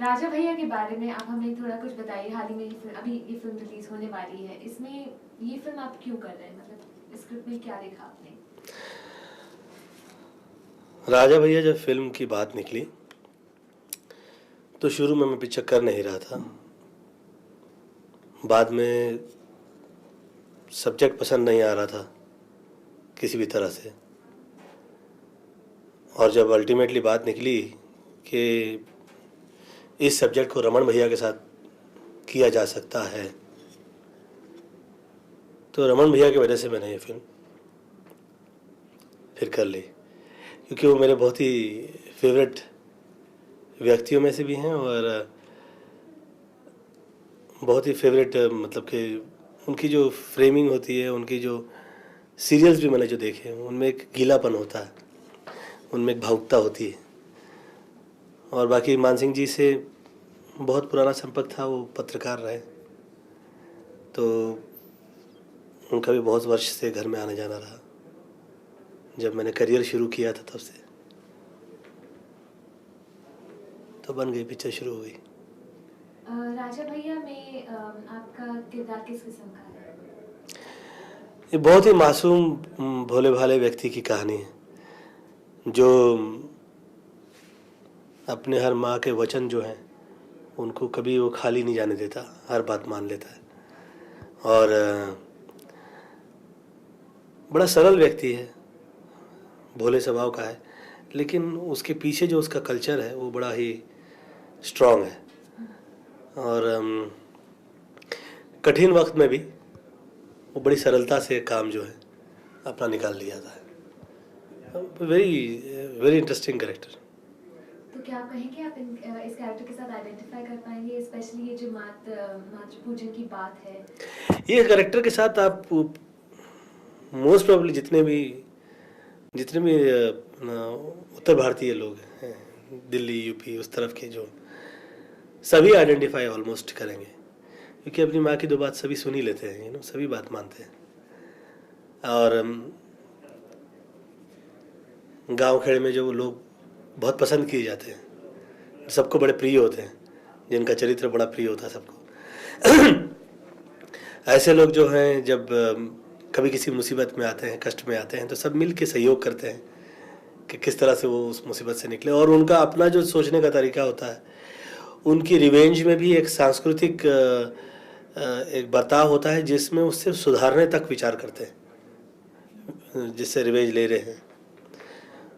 राजा भैया के बारे में आप हमें थोड़ा कुछ बताइए। हाल ही में अभी ये फिल्म रिलीज होने वाली है, इसमें ये फिल्म आप क्यों कर रहे हैं, मतलब स्क्रिप्ट में क्या देखा आपने? राजा भैया जब फिल्म की बात निकली तो शुरू में मैं पिक्चर कर नहीं रहा था। बाद में सब्जेक्ट पसंद नहीं आ रहा था किसी भी तरह से, और जब अल्टीमेटली बात निकली कि इस सब्जेक्ट को रमन भैया के साथ किया जा सकता है, तो रमन भैया की वजह से मैंने ये फिल्म फिर कर ली, क्योंकि वो मेरे बहुत ही फेवरेट व्यक्तियों में से भी हैं और बहुत ही फेवरेट, मतलब कि उनकी जो फ्रेमिंग होती है, उनकी जो सीरियल्स भी मैंने जो देखे हैं उनमें एक गीलापन होता है, उनमें एक भावुकता होती है। और बाकी मान सिंह जी से बहुत पुराना संपर्क था, वो पत्रकार रहे, तो उनका भी बहुत वर्ष से घर में आना जाना रहा। जब मैंने करियर शुरू किया था तब से तो बन गई, पिक्चर शुरू हो गई। राजा भैया में आपका किरदार किस किस्म का है? ये बहुत ही मासूम भोले भाले व्यक्ति की कहानी है, जो अपने हर माँ के वचन जो हैं उनको कभी वो खाली नहीं जाने देता, हर बात मान लेता है। और बड़ा सरल व्यक्ति है, भोले स्वभाव का है, लेकिन उसके पीछे जो उसका कल्चर है वो बड़ा ही स्ट्रांग है। और कठिन वक्त में भी वो बड़ी सरलता से काम जो है अपना निकाल लिया था। Very very interesting character. तो क्या आप कहेंगे आप इस कैरेक्टर के साथ आइडेंटिफाई कर पाएंगे, स्पेशली ये जो मातृ पूजन की बात है? ये कैरेक्टर के साथ आप मोस्ट प्रोबेबली जितने भी उत्तर भारतीय लोग हैं, दिल्ली यूपी उस तरफ के, जो सभी आइडेंटिफाई ऑलमोस्ट करेंगे, क्योंकि अपनी माँ की दो बात सभी सुन ही लेते हैं, सभी बात मानते हैं। और गांव खेड़े में जो लोग बहुत पसंद किए जाते हैं, सबको बड़े प्रिय होते हैं, जिनका चरित्र बड़ा प्रिय होता है सबको ऐसे लोग जो हैं जब कभी किसी मुसीबत में आते हैं, कष्ट में आते हैं, तो सब मिल के सहयोग करते हैं कि किस तरह से वो उस मुसीबत से निकले। और उनका अपना जो सोचने का तरीका होता है, उनकी रिवेंज में भी एक सांस्कृतिक एक बर्ताव होता है जिसमें उससे सुधारने तक विचार करते हैं, जिससे रिवेंज ले रहे हैं।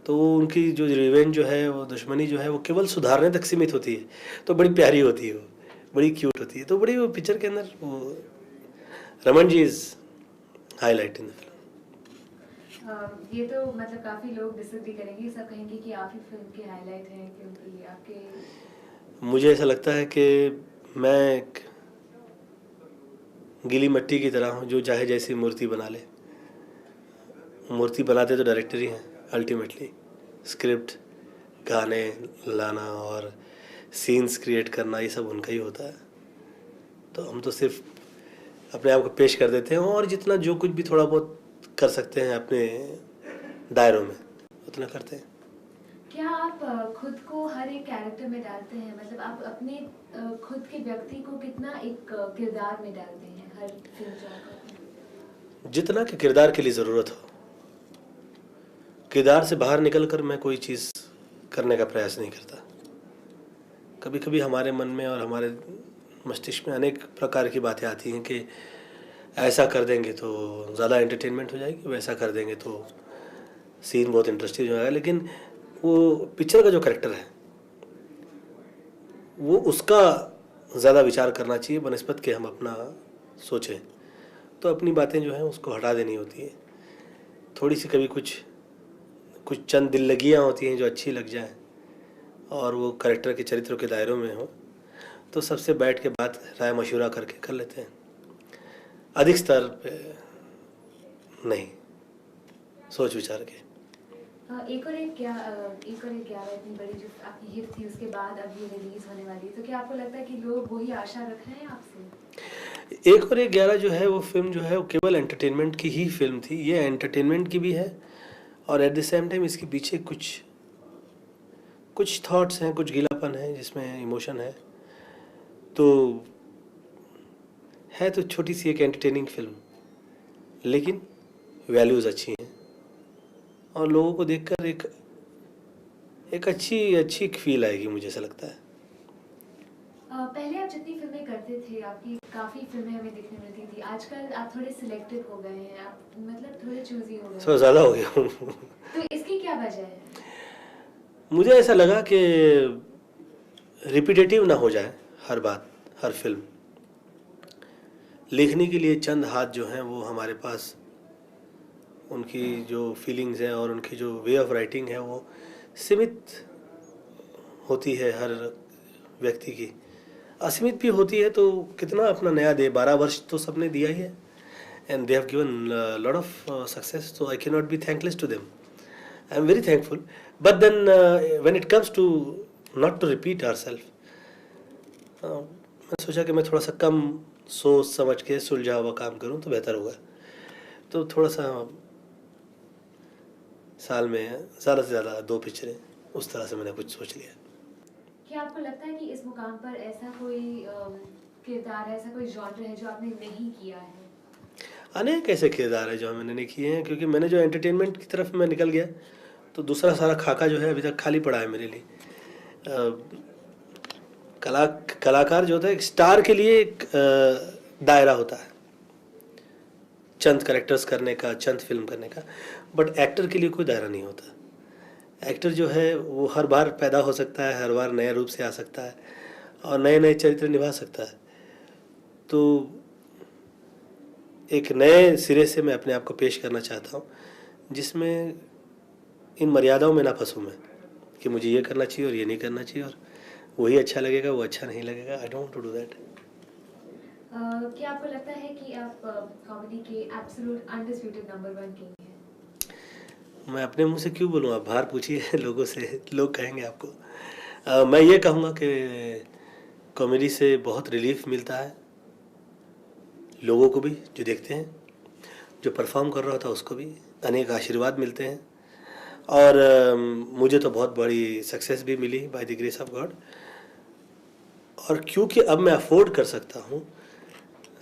तो उनकी जो रिवेंज जो है, वो दुश्मनी जो है, वो केवल सुधारने तक सीमित होती है, तो बड़ी प्यारी होती है, वो बड़ी क्यूट होती है। तो बड़ी वो पिक्चर के अंदर वो Raman ji is highlight in the film. ये तो मतलब काफी लोग डिसएग्री करेंगे, सब कहेंगे कि आप ही फिल्म के हाईलाइट हैं, क्योंकि आपके... मुझे ऐसा लगता है कि मैं एक गीली मिट्टी की तरह हूँ जो चाहे जैसी मूर्ति बना ले। मूर्ति बनाते तो डायरेक्टर ही हैं अल्टीमेटली, स्क्रिप्ट, गाने लाना और सीन्स क्रिएट करना, ये सब उनका ही होता है। तो हम तो सिर्फ अपने आप को पेश कर देते हैं, और जितना जो कुछ भी थोड़ा बहुत कर सकते हैं अपने दायरों में उतना करते हैं। क्या आप खुद को हर एक कैरेक्टर में डालते हैं, मतलब आप अपने खुद के व्यक्ति को कितना एक किरदार में डालते हैं हर फिल्म जो आप करते हैं? जितना कि किरदार के लिए ज़रूरत हो। किरदार से बाहर निकलकर मैं कोई चीज़ करने का प्रयास नहीं करता। कभी कभी हमारे मन में और हमारे मस्तिष्क में अनेक प्रकार की बातें आती हैं कि ऐसा कर देंगे तो ज़्यादा एंटरटेनमेंट हो जाएगी, वैसा कर देंगे तो सीन बहुत इंटरेस्टिंग हो जाएगा। लेकिन वो पिक्चर का जो कैरेक्टर है वो उसका ज़्यादा विचार करना चाहिए बनस्पत के हम अपना सोचें। तो अपनी बातें जो हैं उसको हटा देनी होती है। थोड़ी सी कभी कुछ चंद दिल लगियाँ होती हैं जो अच्छी लग जाएं और वो कैरेक्टर के चरित्रों के दायरों में हो, तो सबसे बैठ के बात राय मशवरा करके कर लेते हैं। अधिक स्तर पे नहीं, सोच विचार के। एक और एक 11 इतनी बड़ी जो आपकी हिट थी, उसके बाद अब ये रिलीज होने वाली है, तो क्या आपको लगता है कि लोग वही आशा रख रहे हैं आपसे? एक और एक 11 जो है वो फिल्म जो है वो केवल एंटरटेनमेंट की ही फिल्म थी। ये एंटरटेनमेंट की भी है और एट द सेम टाइम इसके पीछे कुछ थॉट्स हैं, कुछ गीलापन है जिसमें इमोशन है, तो है तो छोटी सी एक एंटरटेनिंग फिल्म, लेकिन वैल्यूज़ अच्छी हैं और लोगों को देखकर एक एक अच्छी अच्छी फील आएगी, मुझे ऐसा लगता है। पहले आप जितनी फिल्में करते थे, आपकी काफ़ी फिल्में हमें देखने मिलती थी। आजकल आप थोड़े सिलेक्टिव हो गए हैं, आप मतलब थोड़े चूज़ी हो गए थोड़ा हैं। ज़्यादा हो गया हूँ। तो इसकी क्या वजह है? मुझे ऐसा लगा कि रिपीटेटिव ना हो जाए हर बात, हर फिल्म। लिखने के लिए चंद हाथ जो हैं वो हमारे पास, उनकी जो फीलिंग्स हैं और उनकी जो वे ऑफ राइटिंग है वो सीमित होती है हर व्यक्ति की। असीमित भी होती है, तो कितना अपना नया दे। 12 वर्ष तो सबने दिया ही है, and they have given lot of success, so I cannot be thankless to them. I am very thankful, but then when it comes to not to repeat ourselves, मैं सोचा कि मैं थोड़ा सा कम सोच समझ के सुलझा हुआ काम करूं तो बेहतर होगा। तो थोड़ा सा साल में ज़्यादा से ज़्यादा 2 पिक्चरें, उस तरह से मैंने कुछ सोच लिया। क्या आपको लगता है कि इस मुकाम पर ऐसा कोई किरदार है, ऐसा कोई जॉनर है जो आपने नहीं किया है? अनेक ऐसे किरदार हैं जो मैंने नहीं किए हैं, क्योंकि मैंने जो एंटरटेनमेंट की तरफ मैं निकल गया, तो दूसरा सारा खाका जो है अभी तक खाली पड़ा है मेरे लिए। कलाकार जो होता है, एक स्टार के लिए एक दायरा होता है चंद कैरेक्टर्स करने का, चंद फिल्म करने का, बट एक्टर के लिए कोई दायरा नहीं होता। एक्टर जो है वो हर बार पैदा हो सकता है, हर बार नए रूप से आ सकता है और नए नए चरित्र निभा सकता है। तो एक नए सिरे से मैं अपने आप को पेश करना चाहता हूँ, जिसमें इन मर्यादाओं में ना फंसूँ मैं, कि मुझे ये करना चाहिए और ये नहीं करना चाहिए, और वही अच्छा लगेगा, वो अच्छा नहीं लगेगा। I don't to do that. क्या आपको लगता है कि आप कॉमेडी के एब्सोल्यूट अनडिस्प्यूटेड नंबर 1 किंग हैं? मैं अपने मुंह से क्यों बोलूँ, आप बाहर पूछिए लोगों से, लोग कहेंगे आपको। मैं ये कहूँगा कि कॉमेडी से बहुत रिलीफ मिलता है लोगों को भी, जो देखते हैं, जो परफॉर्म कर रहा होता है उसको भी अनेक आशीर्वाद मिलते हैं, और मुझे तो बहुत बड़ी सक्सेस भी मिली by the grace of God. और क्योंकि अब मैं अफोर्ड कर सकता हूँ,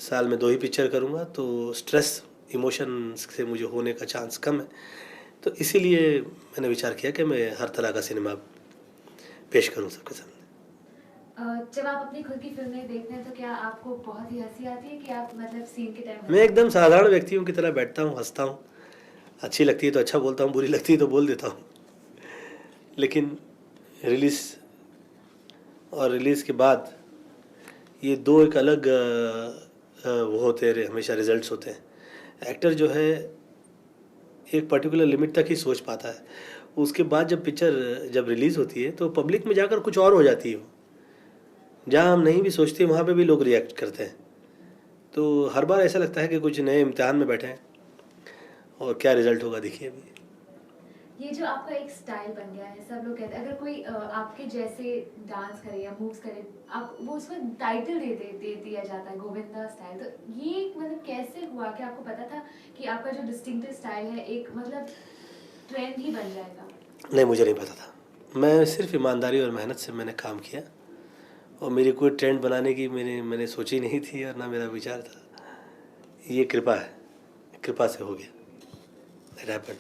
साल में 2 ही पिक्चर करूँगा, तो स्ट्रेस इमोशन से मुझे होने का चांस कम है, तो इसीलिए मैंने विचार किया कि मैं हर तरह का सिनेमा पेश करूँ सबके सामने। जब आप अपनी खुद की फिल्में देखते हैं तो क्या आपको बहुत ही हंसी आती है कि आप मतलब सीन के टाइम? मैं एकदम साधारण व्यक्तियों की तरह बैठता हूँ, हंसता हूँ, अच्छी लगती है तो अच्छा बोलता हूँ, बुरी लगती है तो बोल देता हूँ। लेकिन रिलीज़ और रिलीज़ के बाद ये 2 एक अलग वो होते हैं, हमेशा रिजल्ट्स होते हैं। एक्टर जो है एक पर्टिकुलर लिमिट तक ही सोच पाता है, उसके बाद जब पिक्चर जब रिलीज़ होती है तो पब्लिक में जाकर कुछ और हो जाती है। जहाँ हम नहीं भी सोचते वहाँ पे भी लोग रिएक्ट करते हैं। तो हर बार ऐसा लगता है कि कुछ नए इम्तिहान में बैठे हैं, और क्या रिजल्ट होगा देखिए अभी। ये जो आपका एक स्टाइल बन गया है, सब लोग कहते हैं अगर कोई आपके जैसे डांस करे या मूव्स करे, आप वो उसको टाइटल दे दिया जाता है गोविंदा स्टाइल। तो ये मतलब कैसे हुआ कि आपको पता था कि आपका जो डिस्टिंक्टिव स्टाइल है एक मतलब ट्रेंड ही बन जाएगा? नहीं, मुझे नहीं पता था। मैं सिर्फ ईमानदारी और मेहनत से मैंने काम किया, और मेरी कोई ट्रेंड बनाने की मैंने सोची नहीं थी, और ना मेरा विचार था। ये कृपा है, कृपा से हो गया, इट हैपेंड।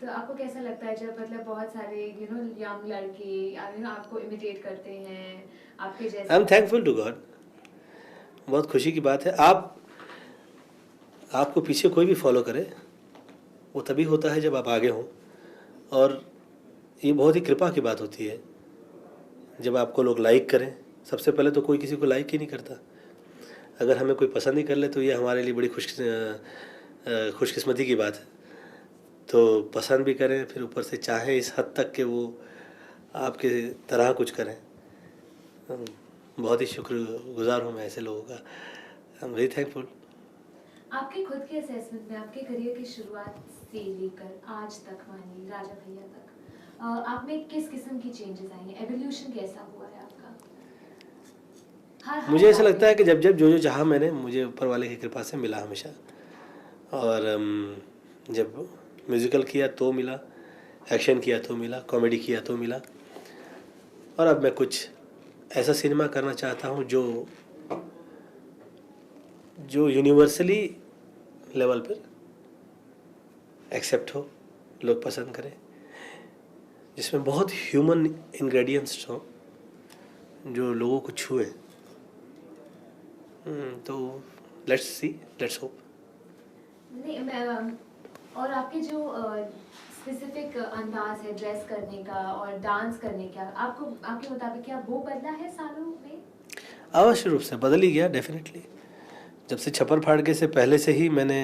तो आपको कैसा लगता है जब मतलब बहुत सारे यंग लड़के आपको इमिटेट करते हैं आपके जैसे? I am thankful to God, बहुत खुशी की बात है। आपको पीछे कोई भी फॉलो करे, वो तभी होता है जब आप आगे हों, और ये बहुत ही कृपा की बात होती है जब आपको लोग लाइक करें। सबसे पहले तो कोई किसी को लाइक ही नहीं करता। अगर हमें कोई पसंद ही कर ले तो ये हमारे लिए बड़ी खुशकिस्मती की बात है। तो पसंद भी करें, फिर ऊपर से चाहें इस हद तक कि वो आपके तरह कुछ करें, बहुत ही शुक्रगुजार हूँ मैं ऐसे लोगों का। I am very thankful. आपके खुद के असेसमेंट में आपके करियर की शुरुआत से लेकर आज तक, मानिए राजा भैया तक, आप में किस किस्म की चेंजेस आई हैं? एवोल्यूशन कैसा हुआ है आपका? मुझे ऐसा लगता है कि जब जब जो चाहा मैंने, मुझे ऊपर वाले की कृपा से मिला हमेशा। और जब म्यूज़िकल किया तो मिला, एक्शन किया तो मिला, कॉमेडी किया तो मिला। और अब मैं कुछ ऐसा सिनेमा करना चाहता हूँ जो यूनिवर्सली लेवल पर एक्सेप्ट हो, लोग पसंद करें, जिसमें बहुत ह्यूमन इंग्रेडिएंट्स हो जो लोगों को छुए। तो लेट्स सी, लेट्स होप। नहीं मैं और आपके जो स्पेसिफिक अंदाज है ड्रेस करने का और डांस करने का, आपको आपके मुताबिक क्या वो बदला है सालों में? अवश्य रूप से बदल ही गया, डेफिनेटली। जब से छप्पर फाड़ के से पहले से ही मैंने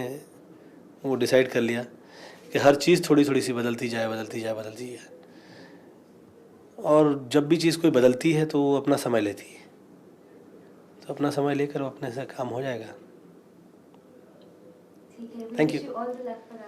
वो डिसाइड कर लिया कि हर चीज़ थोड़ी थोड़ी सी बदलती जाए, बदलती जाए, बदलती जाए। और जब भी चीज़ कोई बदलती है तो वो अपना समय लेती है, तो अपना समय लेकर वो अपने से काम हो जाएगा। ठीक है, Thank you. Wish you all the luck for